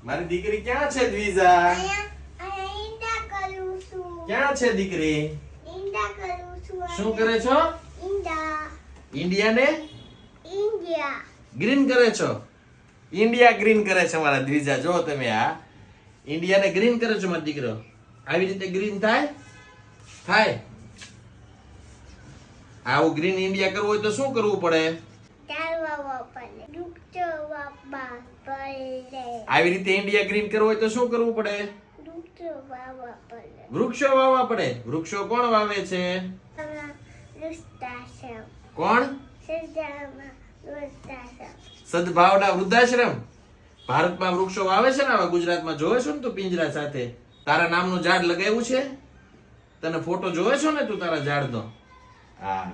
મારી દીકરી ક્યાં છે દ્વિજા? અહીંયા ઈંડા કરું છું. ક્યાં છે દીકરી? ઈંડા કરું છું. શું કરે છો? ઈંડા. ઇન્ડિયાને ઇન્ડિયા. ગ્રીન કરે છો? ઇન્ડિયા ગ્રીન કરે છે મારા દ્વિજા. જો તમે આ ઇન્ડિયાને ગ્રીન કરે છો મારો દીકરો. આવી રીતે ગ્રીન થાય? થાય. આવું ગ્રીન ઇન્ડિયા કરવું હોય તો શું કરવું પડે? ચાલવા પડે. વૃક્ષો વાવવા પડે. આવી રીતે ઇન્ડિયા ગ્રીન કરવું હોય તો શું કરવું પડે? વૃક્ષો વાવવા પડે. વૃક્ષો વાવવા પડે. વૃક્ષો કોણ વાવે છે? વૃક્ષાશ્રમ. કોણ? સજામાં વૃક્ષાશ્રમ. સદભાવના વૃદ્ધાશ્રમ. ભારતમાં વૃક્ષો વાવે છે ને, આવા ગુજરાતમાં જોવે છો ને તું પિંજરા સાથે. તારા નામનું ઝાડ લગાવ્યું છે? તને ફોટો જોવે છો ને તું તારા ઝાડનો? હા.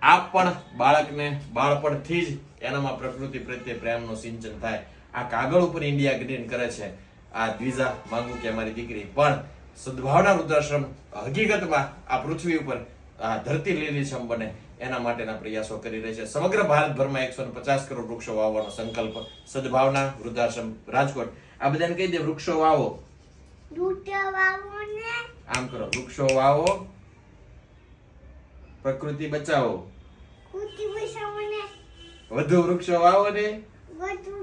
આપ પણ બાળકને બાળપણથી જ એનામાં પ્રકૃતિ પ્રત્યે પ્રેમનું સિંચન થાય. આ કાગળ ઉપર ઇન્ડિયા ગ્રીન કરે છે આ દ્વિજા માંગુ કે અમારી દીકરી પણ સદભાવના વૃદ્ધાશ્રમ હકીકતમાં આ પૃથ્વી ઉપર આ ધરતી લીલીછમ બને એના માટેના પ્રયાસો કરી રહી છે. સમગ્ર ભારતભરમાં 150 કરોડ વૃક્ષો વાવવાનો સંકલ્પ. સદભાવના વૃદ્ધાશ્રમ રાજકોટ. આ બધાને કહી દે વૃક્ષો વાવો. વૃક્ષો વાવો ને. આમ કરો, વૃક્ષો વાવો, પ્રકૃતિ બચાવો. કુટી બસાવો ને. વધુ વૃક્ષો વાવો ને. વધુ